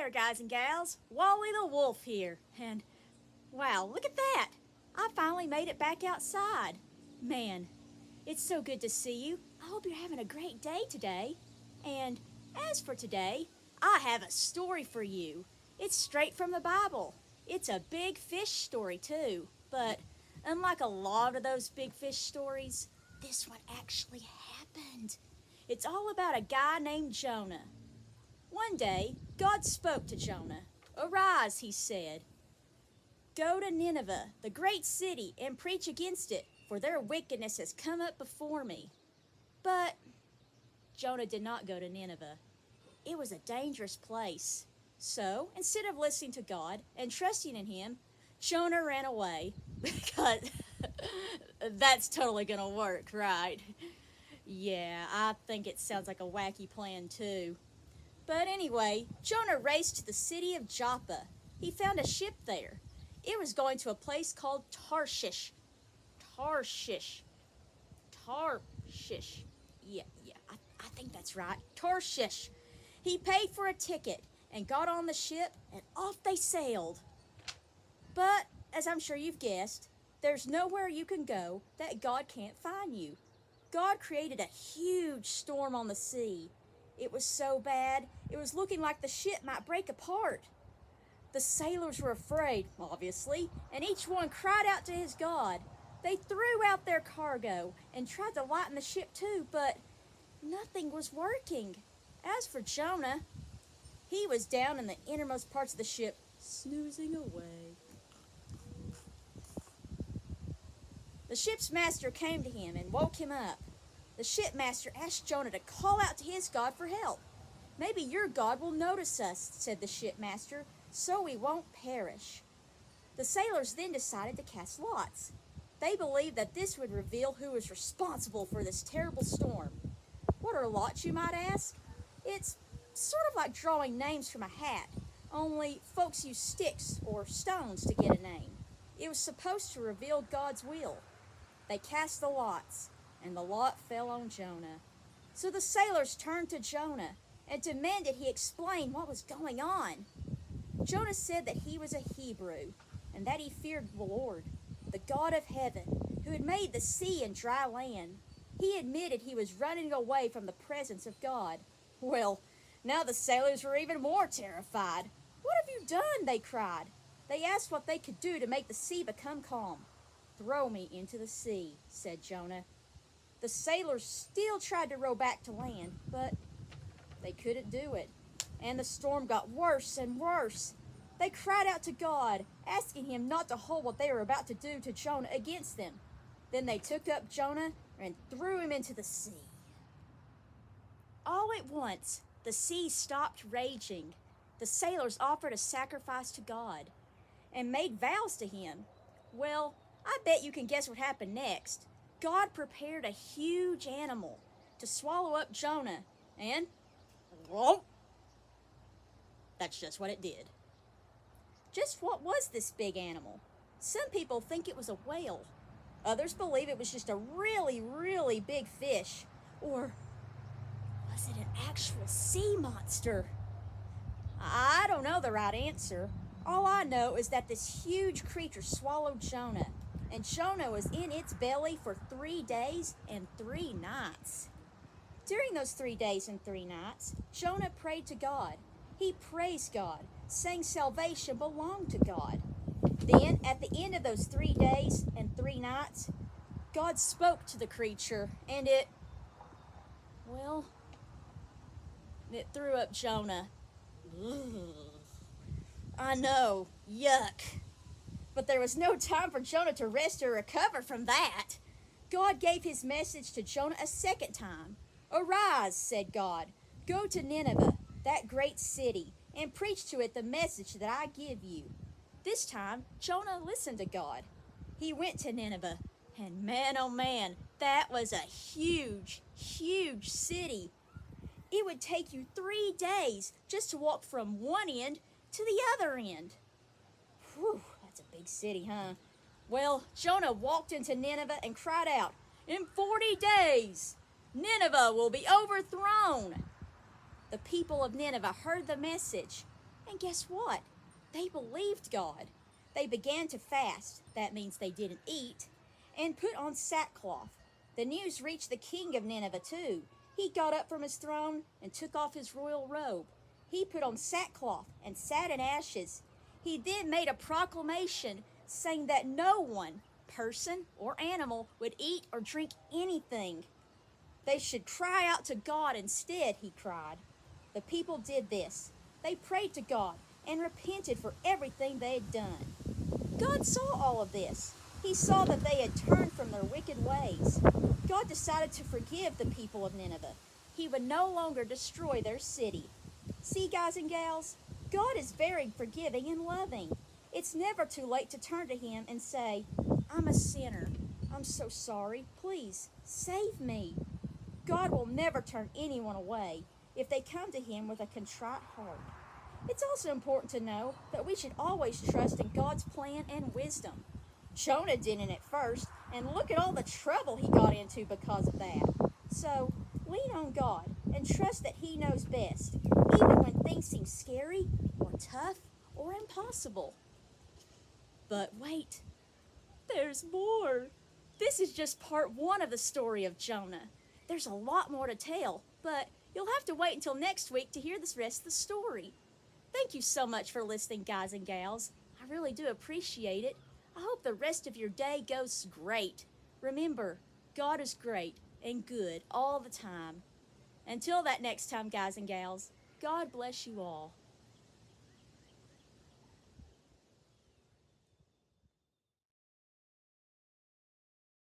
there, guys and gals. Wally the Wolf here. And wow, look at that. I finally made it back outside. Man, it's so good to see you. I hope you're having a great day today. And as for today, I have a story for you. It's straight from the Bible. It's a big fish story, too. But unlike a lot of those big fish stories, this one actually happened. It's all about a guy named Jonah. One day, God spoke to Jonah. "Arise," he said. "Go to Nineveh, the great city, and preach against it, for their wickedness has come up before me." But Jonah did not go to Nineveh. It was a dangerous place. So, instead of listening to God and trusting in Him, Jonah ran away. Because that's totally gonna work, right? Yeah, I think it sounds like a wacky plan, too. But anyway, Jonah raced to the city of Joppa. He found a ship there. It was going to a place called Tarshish. Tarshish. Tarshish. Yeah, I think that's right. Tarshish. He paid for a ticket and got on the ship, and off they sailed. But, as I'm sure you've guessed, there's nowhere you can go that God can't find you. God created a huge storm on the sea. It was so bad, it was looking like the ship might break apart. The sailors were afraid, obviously, and each one cried out to his God. They threw out their cargo and tried to lighten the ship too, but nothing was working. As for Jonah, he was down in the innermost parts of the ship, snoozing away. The ship's master came to him and woke him up. The shipmaster asked Jonah to call out to his God for help. "Maybe your God will notice us," said the shipmaster, "so we won't perish." The sailors then decided to cast lots. They believed that this would reveal who was responsible for this terrible storm. What are lots, you might ask? It's sort of like drawing names from a hat, only folks use sticks or stones to get a name. It was supposed to reveal God's will. They cast the lots, and the lot fell on Jonah. So the sailors turned to Jonah and demanded he explain what was going on. Jonah said that he was a Hebrew and that he feared the Lord, the God of heaven, who had made the sea and dry land. He admitted he was running away from the presence of God. Well, now the sailors were even more terrified. "What have you done?" they cried. They asked what they could do to make the sea become calm. "Throw me into the sea," said Jonah. The sailors still tried to row back to land, but they couldn't do it, and the storm got worse and worse. They cried out to God, asking Him not to hold what they were about to do to Jonah against them. Then they took up Jonah and threw him into the sea. All at once, the sea stopped raging. The sailors offered a sacrifice to God and made vows to Him. Well, I bet you can guess what happened next. God prepared a huge animal to swallow up Jonah, and, well, that's just what it did. Just what was this big animal? Some people think it was a whale. Others believe it was just a really, really big fish. Or was it an actual sea monster? I don't know the right answer. All I know is that this huge creature swallowed Jonah, and Jonah was in its belly for 3 days and 3 nights. During those 3 days and 3 nights, Jonah prayed to God. He praised God, saying salvation belonged to God. Then, at the end of those 3 days and 3 nights, God spoke to the creature, and it threw up Jonah. Ugh. I know, yuck. But there was no time for Jonah to rest or recover from that. God gave His message to Jonah a second time. "Arise," said God, "go to Nineveh, that great city, and preach to it the message that I give you." This time, Jonah listened to God. He went to Nineveh, and man, oh man, that was a huge, huge city. It would take you 3 days just to walk from one end to the other end. Whew, that's a big city, huh? Well, Jonah walked into Nineveh and cried out, "In 40 days, Nineveh will be overthrown." The people of Nineveh heard the message. And guess what? They believed God. They began to fast, that means they didn't eat, and put on sackcloth. The news reached the king of Nineveh too. He got up from his throne and took off his royal robe. He put on sackcloth and sat in ashes. He then made a proclamation saying that no one, person or animal, would eat or drink anything. They should cry out to God instead, he cried. The people did this. They prayed to God and repented for everything they had done. God saw all of this. He saw that they had turned from their wicked ways. God decided to forgive the people of Nineveh. He would no longer destroy their city. See, guys and gals, God is very forgiving and loving. It's never too late to turn to Him and say, I'm a sinner. I'm so sorry. Please, save me. God will never turn anyone away if they come to Him with a contrite heart. It's also important to know that we should always trust in God's plan and wisdom. Jonah didn't at first, and look at all the trouble he got into because of that. So, lean on God and trust that He knows best, even when things seem scary or tough or impossible. But wait, there's more. This is just part one of the story of Jonah. There's a lot more to tell, but you'll have to wait until next week to hear the rest of the story. Thank you so much for listening, guys and gals. I really do appreciate it. I hope the rest of your day goes great. Remember, God is great and good all the time. Until that next time, guys and gals, God bless you all.